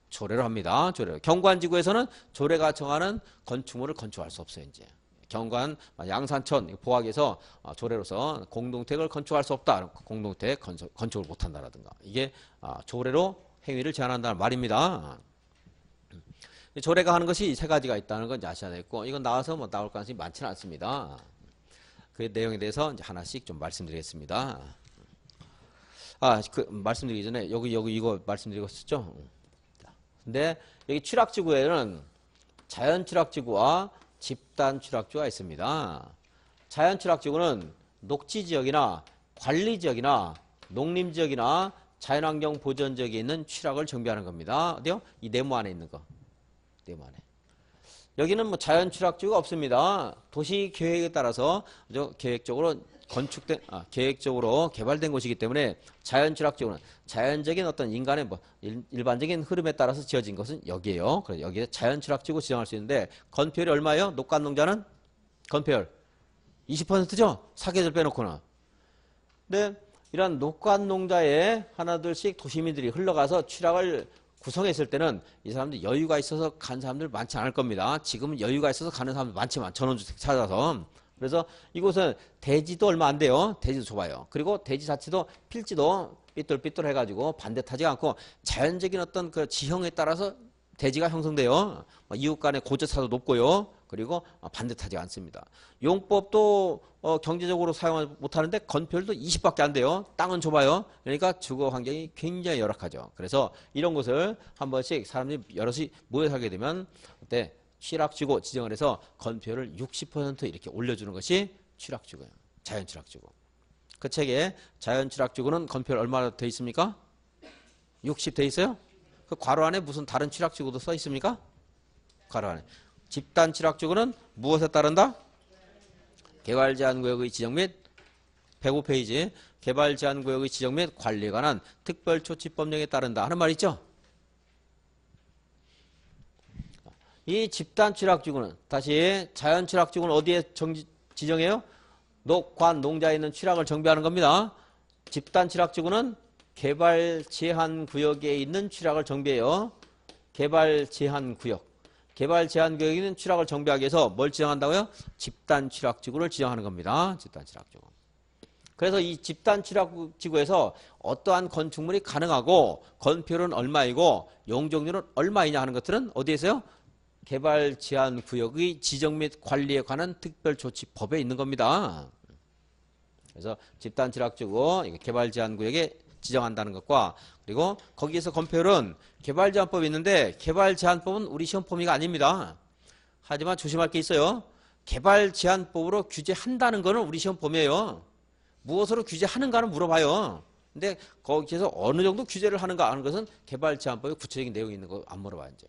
Speaker 1: 조례로 합니다. 조례로. 경관지구에서는 조례가 정하는 건축물을 건축할 수 없어요. 이제. 경관 양산천 보학에서 조례로서 공동택을 건축할 수 없다. 공동택 건축을 못한다라든가 이게 조례로 행위를 제한한다는 말입니다. 조례가 하는 것이 세 가지가 있다는 건 이제 아셔야 되겠고 이건 나와서 뭐 나올 가능성이 많지는 않습니다. 그 내용에 대해서 이제 하나씩 좀 말씀드리겠습니다. 말씀드리기 전에 여기 이거 말씀드리고 있었죠. 근데 여기 취락지구에는 자연취락지구와 집단취락지구가 있습니다. 자연취락지구는 녹지지역이나 관리지역이나 농림지역이나 자연환경 보전지역에 있는 취락을 정비하는 겁니다. 어디요? 이 네모 안에 있는 거. 네모 안에. 여기는 뭐 자연취락지구가 없습니다. 도시계획에 따라서 계획적으로 계획적으로 개발된 곳이기 때문에 자연취락지구는 자연적인 어떤 인간의 뭐 일반적인 흐름에 따라서 지어진 것은 여기에요. 그래서 여기에 자연취락지구 지정할 수 있는데 건폐율이 얼마예요? 녹간농자는 건폐율 20%죠? 사계절 빼놓고는. 근데 이런 녹간농자에 하나둘씩 도시민들이 흘러가서 취락을 구성했을 때는 이 사람들 여유가 있어서 간 사람들 많지 않을 겁니다. 지금은 여유가 있어서 가는 사람들 많지만 전원주택 찾아서. 그래서 이곳은 대지도 얼마 안 돼요. 대지도 좁아요. 그리고 대지 자체도 필지도 삐뚤삐뚤 해가지고 반듯하지 않고 자연적인 어떤 그 지형에 따라서 대지가 형성돼요. 이웃 간의 고저차도 높고요. 그리고 반듯하지 않습니다. 용법도 경제적으로 사용 못하는데 건폐율도 20밖에 안 돼요. 땅은 좁아요. 그러니까 주거 환경이 굉장히 열악하죠. 그래서 이런 곳을 한 번씩 사람들이 여럿이 모여 살게 되면 그때 취락지구 지정을 해서 건폐율을 60% 이렇게 올려주는 것이 취락지구예요. 자연 취락지구. 그 책에 자연 취락지구는 건폐율 얼마나 돼 있습니까? 60 돼 있어요? 그 괄호 안에 무슨 다른 취락지구도 써 있습니까? 괄호 안에. 집단 취락지구는 무엇에 따른다? 개발 제한 구역의 지정 및 105페이지 개발 제한 구역의 지정 및 관리에 관한 특별 조치 법령에 따른다 하는 말 있죠? 이 집단 취락지구는 다시 자연 취락지구는 어디에 지정해요? 녹관 농자에 있는 취락을 정비하는 겁니다. 집단 취락지구는 개발 제한 구역에 있는 취락을 정비해요. 개발 제한 구역. 개발 제한 구역에 있는 취락을 정비하기 위해서 뭘 지정한다고요? 집단 취락지구를 지정하는 겁니다. 집단 취락지구. 그래서 이 집단 취락지구에서 어떠한 건축물이 가능하고 건폐율은 얼마이고 용적률은 얼마이냐 하는 것들은 어디에서요? 개발 제한 구역의 지정 및 관리에 관한 특별조치법에 있는 겁니다. 그래서 집단 취락지구 개발 제한 구역에 지정한다는 것과 그리고 거기에서 건폐율은 개발 제한법이 있는데 개발 제한법은 우리 시험 범위가 아닙니다. 하지만 조심할 게 있어요. 개발 제한법으로 규제한다는 것은 우리 시험 범위예요. 무엇으로 규제하는가는 물어봐요. 근데 거기에서 어느 정도 규제를 하는가 하는 것은 개발 제한법에 구체적인 내용이 있는 거 안 물어봐요. 이제.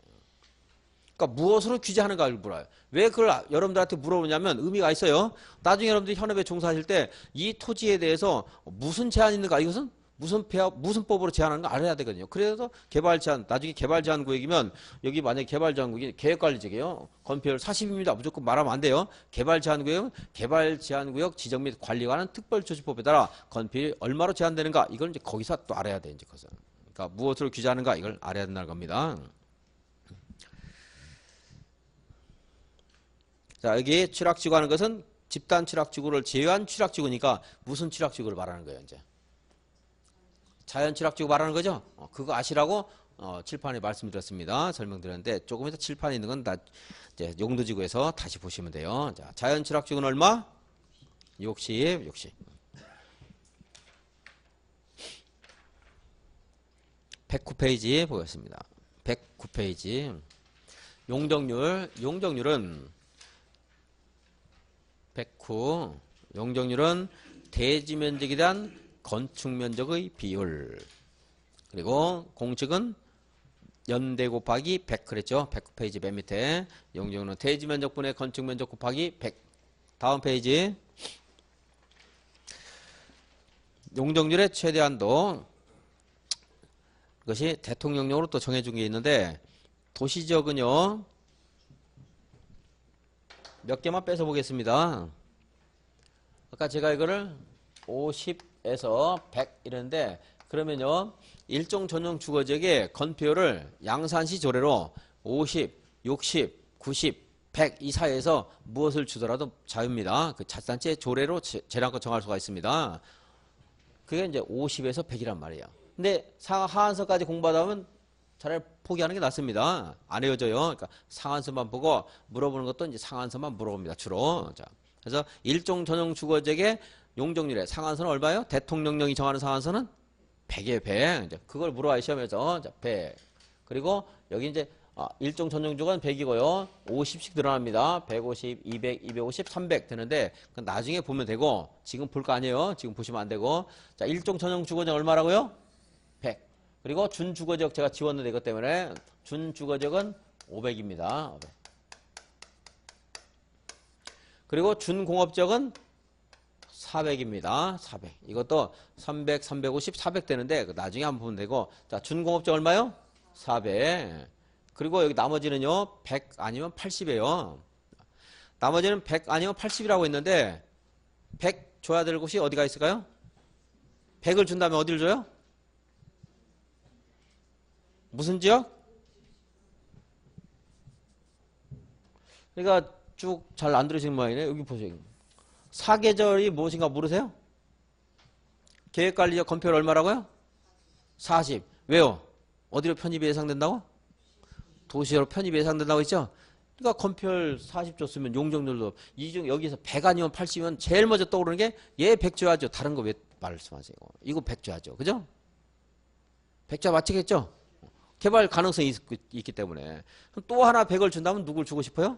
Speaker 1: 그러니까 무엇으로 규제하는가를 물어요. 왜 그걸 여러분들한테 물어보냐면 의미가 있어요. 나중에 여러분들이 현업에 종사하실 때 이 토지에 대해서 무슨 제한이 있는가 이것은 무슨 법으로 제한하는 거 알아야 되거든요. 그래서 개발 제한, 나중에 개발 제한 구역이면 여기 만약에 개발 제한 구역이 계획관리지역이에요. 건폐율 40입니다. 무조건 말하면 안 돼요. 개발 제한 구역은 개발 제한 구역 지정 및 관리에 관한 특별조치법에 따라 건폐율이 얼마로 제한되는가 이걸 이제 거기서 또 알아야 돼. 이제 그것은. 그러니까 무엇으로 규제하는가 이걸 알아야 된다는 겁니다. 자, 여기 취락지구 하는 것은 집단 취락지구를 제외한 취락지구니까 무슨 취락지구를 말하는 거예요, 이제? 자연 취락지구 말하는 거죠? 그거 아시라고 칠판에 말씀드렸습니다. 설명드렸는데 조금 이따 칠판에 있는 건 다 이제 용도지구에서 다시 보시면 돼요. 자, 자연 취락지구는 얼마? 60. 109페이지 보겠습니다. 109페이지. 용적률은 109. 용적률은 대지 면적에 대한 건축 면적의 비율. 그리고 공식은 연대 곱하기 100 그랬죠. 109페이지 맨 밑에. 용적률은 대지 면적분의 건축 면적 곱하기 100. 다음 페이지. 용적률의 최대한도. 이것이 대통령령으로 또 정해준 게 있는데 도시지역은요. 몇 개만 빼서 보겠습니다. 아까 제가 이거를 50에서 100 이랬는데 그러면요. 일종 전용 주거지역의 건폐율을 양산시 조례로 50, 60, 90, 100 이 사이에서 무엇을 주더라도 자유입니다. 그 자산체 조례로 재량껏 정할 수가 있습니다. 그게 이제 50에서 100이란 말이에요. 근데 하한서까지 공부하다 보면 차라리 포기하는 게 낫습니다. 안 헤어져요. 그러니까 상한서만 보고 물어보는 것도 이제 상한서만 물어봅니다. 주로. 자, 그래서 일종 전용 주거지역의 용적률의 상한선은 얼마예요? 대통령령이 정하는 상한선은 100이에요. 100. 이제 그걸 물어봐요. 시험에서. 자, 100. 그리고 여기 이제 일종 전용 주거는 100이고요. 50씩 늘어납니다. 150, 200, 250, 300 되는데 나중에 보면 되고 지금 볼 거 아니에요. 지금 보시면 안 되고. 자, 일종 전용 주거지역 얼마라고요? 100. 그리고 준주거지역 제가 지웠는데 이것 때문에 준주거지역은 500입니다. 500. 그리고 준공업지역은 400입니다. 400. 이것도 300, 350, 400 되는데 나중에 한번 보면 되고. 자, 준공업지역 얼마요? 400. 그리고 여기 나머지는요. 100 아니면 80이에요. 나머지는 100 아니면 80이라고 했는데 100 줘야 될 곳이 어디가 있을까요? 100을 준다면 어디를 줘요? 무슨 지역? 그러니까 쭉 잘 안 들으시는 모양이네. 여기 보세요. 사계절이 무엇인가 모르세요? 계획관리적 건폐율 얼마라고요? 40. 왜요? 어디로 편입이 예상된다고? 도시로 편입이 예상된다고 했죠? 그러니까 건폐율 40 줬으면 용적률도 이중 여기서 100 아니면 80이면 제일 먼저 떠오르는 게 얘 100 줘야죠. 다른 거 왜 말씀하세요? 이거 100 줘야죠. 그죠? 100 줘 맞히겠죠? 개발 가능성이 있기 때문에. 또 하나 100을 준다면 누굴 주고 싶어요?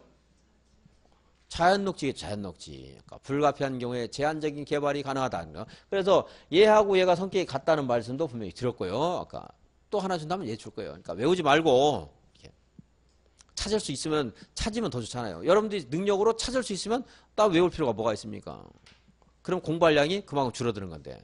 Speaker 1: 자연녹지, 자연녹지. 그러니까 불가피한 경우에 제한적인 개발이 가능하다는 거. 그래서 얘하고 얘가 성격이 같다는 말씀도 분명히 드렸고요. 아까 또 하나 준다면 얘 줄 거예요. 그러니까 외우지 말고 이렇게 찾을 수 있으면 찾으면 더 좋잖아요. 여러분들이 능력으로 찾을 수 있으면 딱 외울 필요가 뭐가 있습니까? 그럼 공부량이 그만큼 줄어드는 건데.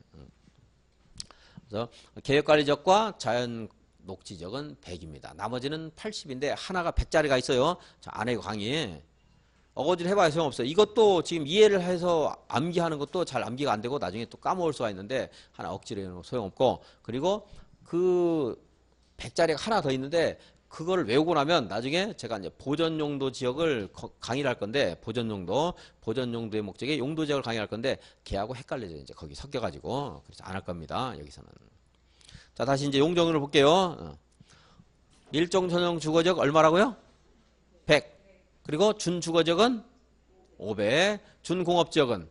Speaker 1: 그래서 계획관리적과 자연녹지적은 100입니다. 나머지는 80인데 하나가 100짜리가 있어요. 자, 안에 강의. 어거지를 해봐야 소용없어요. 이것도 지금 이해를 해서 암기하는 것도 잘 암기가 안 되고 나중에 또 까먹을 수가 있는데 하나 억지로 해놓으면 소용없고, 그리고 그 100짜리가 하나 더 있는데 그거를 외우고 나면 나중에 제가 이제 보전용도 지역을 강의를 할 건데, 보전용도의 목적에 용도 지역을 강의할 건데 걔하고 헷갈려져 이제 거기 섞여가지고. 그래서 안 할 겁니다. 여기서는. 자, 다시 이제 용적률을 볼게요. 일종 전용 주거적 얼마라고요? 100. 그리고 준주거적은 500, 준공업지역은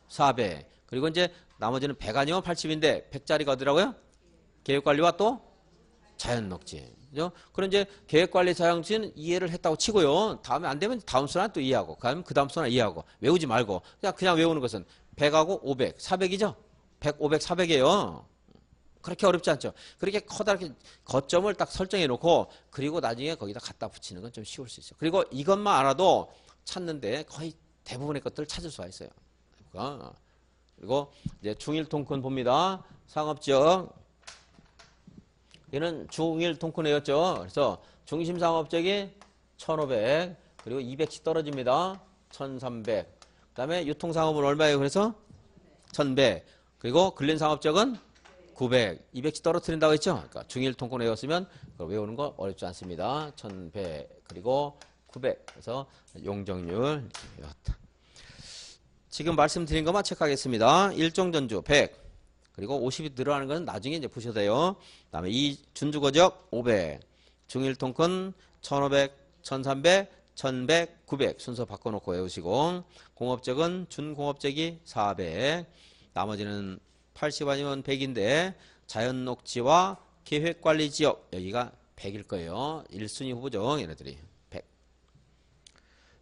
Speaker 1: 400. 그리고 이제 나머지는 100 아니면 80인데 100짜리가 어디라고요? 계획관리와 또 자연녹지. 그죠? 그럼 이제 계획관리 자연녹지는 이해를 했다고 치고요. 다음에 안 되면 다음 순환 또 이해하고, 그 다음 순환 이해하고, 외우지 말고 그냥 외우는 것은 100하고 500, 400이죠? 100, 500, 400이에요. 그렇게 어렵지 않죠. 그렇게 커다랗게 거점을 딱 설정해 놓고 그리고 나중에 거기다 갖다 붙이는 건 좀 쉬울 수 있어요. 그리고 이것만 알아도 찾는데 거의 대부분의 것들을 찾을 수가 있어요. 그리고 이제 중일통큰 봅니다. 상업지역. 얘는 중일통큰이었죠. 그래서 중심상업지역이 1500, 그리고 200씩 떨어집니다. 1300. 그 다음에 유통상업은 얼마예요? 그래서 1100. 그리고 근린상업지역은 900, 200씩 떨어뜨린다고 했죠? 그러니까 중일통큰 외웠으면 그걸 외우는 거 어렵지 않습니다. 1100, 그리고 900. 그래서 용적률 이렇게 외웠다. 지금 말씀드린 것만 체크하겠습니다. 일종전주 100, 그리고 50이 늘어나는 것은 나중에 이제 보셔도 돼요. 그 다음에 이 준주거적 500, 중일통큰 1500, 1300, 1100, 900 순서 바꿔놓고 외우시고, 공업적은 준공업적이 400, 나머지는 80 아니면 100인데 자연녹지와 계획관리지역 여기가 100일 거예요. 1순위 후보죠. 얘네들이 100.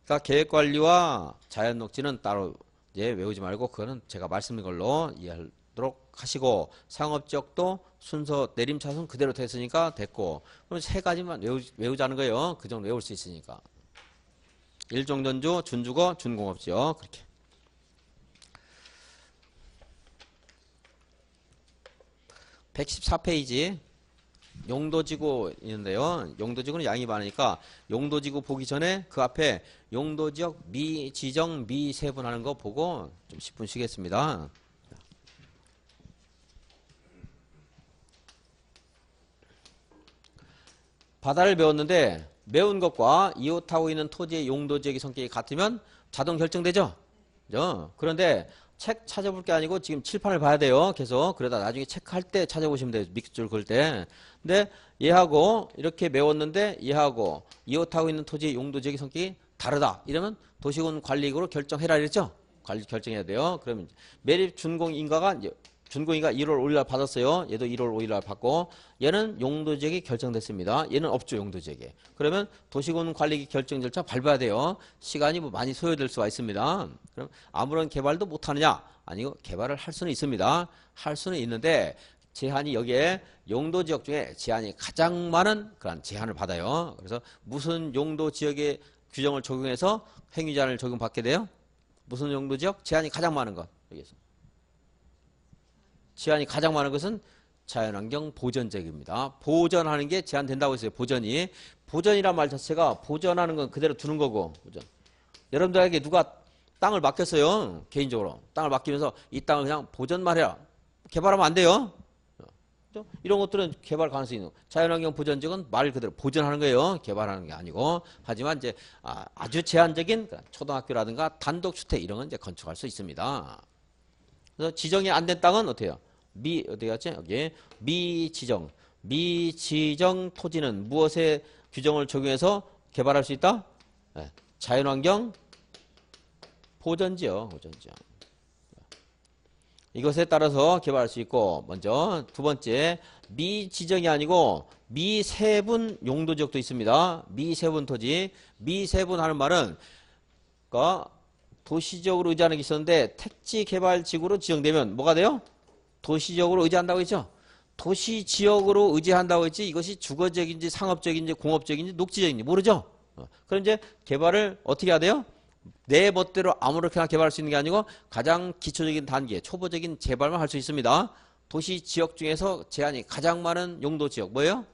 Speaker 1: 그러니까 계획관리와 자연녹지는 따로 이제 외우지 말고 그거는 제가 말씀드린 걸로 이해하도록 하시고, 상업지역도 순서 내림차순 그대로 됐으니까 됐고, 그럼 세 가지만 외우자는 거예요. 그 정도 외울 수 있으니까. 일종전주, 준주거, 준공업지역 그렇게. 114페이지 용도지구 있는데요. 용도지구는 양이 많으니까 용도지구 보기 전에 그 앞에 용도지역 미지정 미세분하는 거 보고 좀 10분 쉬겠습니다. 바다를 배웠는데 매운 것과 이웃하고 있는 토지의 용도지역의 성격이 같으면 자동 결정되죠. 그죠? 그런데 책 찾아볼 게 아니고 지금 칠판을 봐야 돼요. 계속. 그러다 나중에 체크할 때 찾아보시면 돼요. 밑줄 그을 때. 근데 얘하고 이렇게 메웠는데 얘하고 이웃하고 있는 토지의 용도지역의 성격이 다르다. 이러면 도시군 관리구로 결정해라 이랬죠. 관리 결정해야 돼요. 그러면 매립 준공인가가 이제 준공인가 1월 5일 날 받았어요. 얘도 1월 5일 날 받고, 얘는 용도지역이 결정됐습니다. 얘는 없죠. 용도지역에. 그러면 도시군 관리 결정 절차 밟아야 돼요. 시간이 뭐 많이 소요될 수가 있습니다. 그럼 아무런 개발도 못하느냐? 아니고 개발을 할 수는 있습니다. 할 수는 있는데 제한이 여기에 용도지역 중에 제한이 가장 많은 그런 제한을 받아요. 그래서 무슨 용도지역의 규정을 적용해서 행위제한을 적용받게 돼요? 무슨 용도지역? 제한이 가장 많은 것. 여기서. 제한이 가장 많은 것은 자연환경 보전지역입니다. 보전하는 게 제한된다고 했어요. 보전이란 말 자체가 보전하는 건 그대로 두는 거고, 보전. 여러분들에게 누가 땅을 맡겼어요. 개인적으로 땅을 맡기면서 이 땅을 그냥 보전만 해라. 개발하면 안 돼요. 이런 것들은 개발 가능성이 있는. 자연환경 보전지역은 말 그대로 보전하는 거예요. 개발하는 게 아니고. 하지만 이제 아주 제한적인 초등학교라든가 단독주택 이런 건 이제 건축할 수 있습니다. 그래서 지정이 안 된 땅은 어때요? 어디 갔지? 여기 미지정 토지는 무엇의 규정을 적용해서 개발할 수 있다? 네. 자연환경 보전지역. 이것에 따라서 개발할 수 있고, 먼저 두 번째 미지정이 아니고 미세분 용도지역도 있습니다. 미세분 토지. 미세분 하는 말은 그러니까 도시적으로 의지하는 게 있었는데 택지개발지구로 지정되면 뭐가 돼요? 도시적으로 의지한다고 했죠? 도시지역으로 의지한다고 했지 이것이 주거적인지 상업적인지 공업적인지 녹지적인지 모르죠? 그럼 이제 개발을 어떻게 해야 돼요? 내 멋대로 아무렇게나 개발할 수 있는 게 아니고 가장 기초적인 단계, 초보적인 개발만 할 수 있습니다. 도시 지역 중에서 제한이 가장 많은 용도 지역 뭐예요?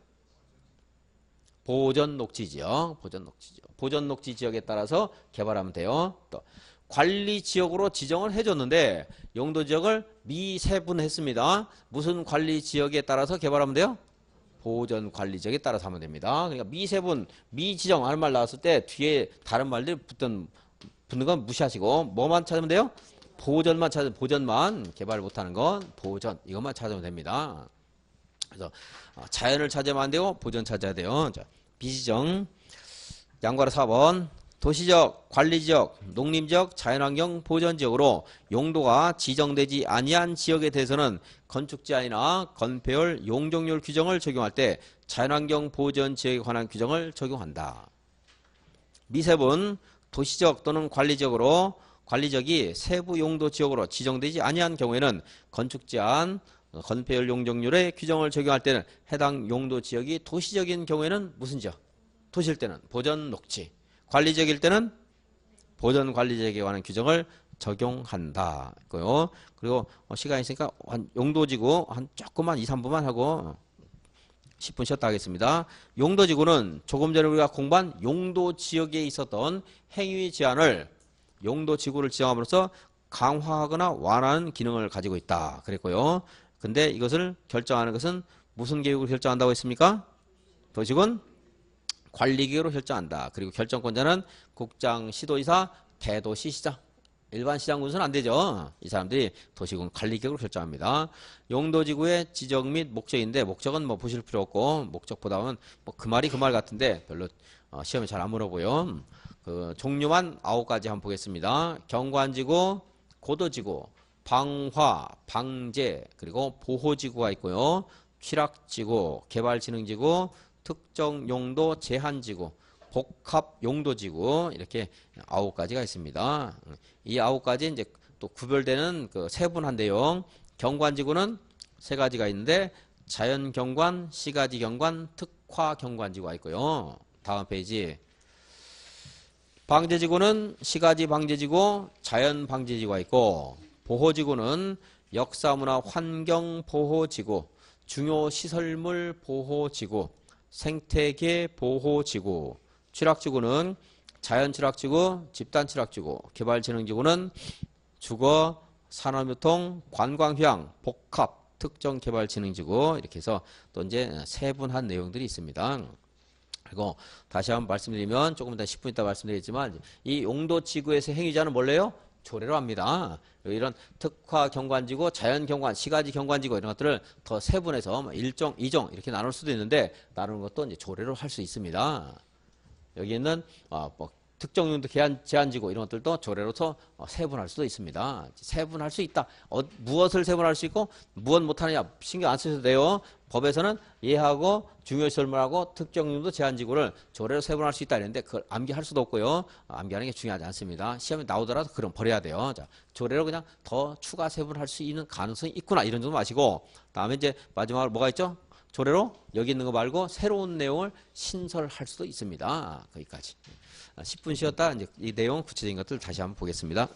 Speaker 1: 보전 녹지 지역, 보전 녹지 지역에 따라서 개발하면 돼요. 또 관리 지역으로 지정을 해줬는데 용도 지역을 미세분했습니다. 무슨 관리 지역에 따라서 개발하면 돼요? 보전 관리 지역에 따라서 하면 됩니다. 그러니까 미세분, 미지정 하는 말 나왔을 때 뒤에 다른 말들 붙는 건 무시하시고 뭐만 찾으면 돼요? 보전만 찾으면 보전만 개발 못하는 건 보전 이것만 찾으면 됩니다. 그래서 자연을 찾으면 안 되고 보전 찾아야 돼요. 자, 비지정 양괄호 4번 도시적, 관리지역, 농림지역, 자연환경 보전지역으로 용도가 지정되지 아니한 지역에 대해서는 건축제한이나 건폐율, 용적률 규정을 적용할 때 자연환경 보전지역에 관한 규정을 적용한다. 미세분 도시적 또는 관리지역으로 관리지역이 세부 용도 지역으로 지정되지 아니한 경우에는 건축제한, 건폐율 용적률의 규정을 적용할 때는 해당 용도 지역이 도시적인 경우에는 무슨 지역? 도시일 때는 보전 녹지, 관리지역일 때는 보전 관리지역에 관한 규정을 적용한다. 그리고 시간이 있으니까 한 용도지구 한 조금만 2, 3분만 하고 10분 쉬었다 하겠습니다. 용도지구는 조금 전에 우리가 공부한 용도지역에 있었던 행위 제한을 용도지구를 지정함으로써 강화하거나 완화하는 기능을 가지고 있다. 그랬고요. 근데 이것을 결정하는 것은 무슨 계획으로 결정한다고 했습니까? 도시군 관리기구로 결정한다. 그리고 결정권자는 국장, 시도의사, 대도시시장. 일반 시장 군수는 안 되죠. 이 사람들이 도시군 관리기구로 결정합니다. 용도지구의 지적 및 목적인데 목적은 뭐 보실 필요 없고 목적보다는 뭐 그 말이 그 말 같은데 별로 시험에 잘 안 물어보요. 그 종류만 9가지 한번 보겠습니다. 경관지구, 고도지구, 방화, 방제, 그리고 보호지구가 있고요. 취락지구, 개발진흥지구, 특정용도 제한지구, 복합용도지구 이렇게 9가지가 있습니다. 이 9가지 이제 또 구별되는 그 세분한 내용. 경관지구는 3가지가 있는데 자연경관, 시가지경관, 특화경관지구가 있고요. 다음 페이지. 방제지구는 시가지 방제지구, 자연 방제지구가 있고 보호지구는 역사문화 환경보호지구, 중요시설물 보호지구, 생태계 보호지구, 취락지구는 자연취락지구, 집단취락지구, 개발진흥지구는 주거, 산업유통, 관광휴양, 복합, 특정개발진흥지구 이렇게 해서 또 이제 세분한 내용들이 있습니다. 그리고 다시 한번 말씀드리면 조금 이따 10분 있다 말씀드리겠지만 이 용도지구에서 행위자는 뭘래요? 조례로 합니다. 이런 특화 경관지구, 자연 경관, 시가지 경관지구 이런 것들을 더 세분해서 1종, 2종 이렇게 나눌 수도 있는데 나누는 것도 이제 조례로 할 수 있습니다. 여기 있는 뭐 특정 용도 제한지구 이런 것들도 조례로서 세분할 수도 있습니다. 세분할 수 있다. 무엇을 세분할 수 있고 무엇 못하느냐 신경 안 쓰셔도 돼요. 법에서는 얘하고 중요시설물하고 특정 용도 제한지구를 조례로 세분할 수 있다 이랬는데 그걸 암기할 수도 없고요. 암기하는 게 중요하지 않습니다. 시험에 나오더라도 그럼 버려야 돼요. 자, 조례로 그냥 더 추가 세분할 수 있는 가능성이 있구나 이런 정도 마시고 다음에 이제 마지막으로 뭐가 있죠? 조례로 여기 있는 거 말고 새로운 내용을 신설할 수도 있습니다. 거기까지. 10분 쉬었다 이제 이 내용 구체적인 것들 다시 한번 보겠습니다.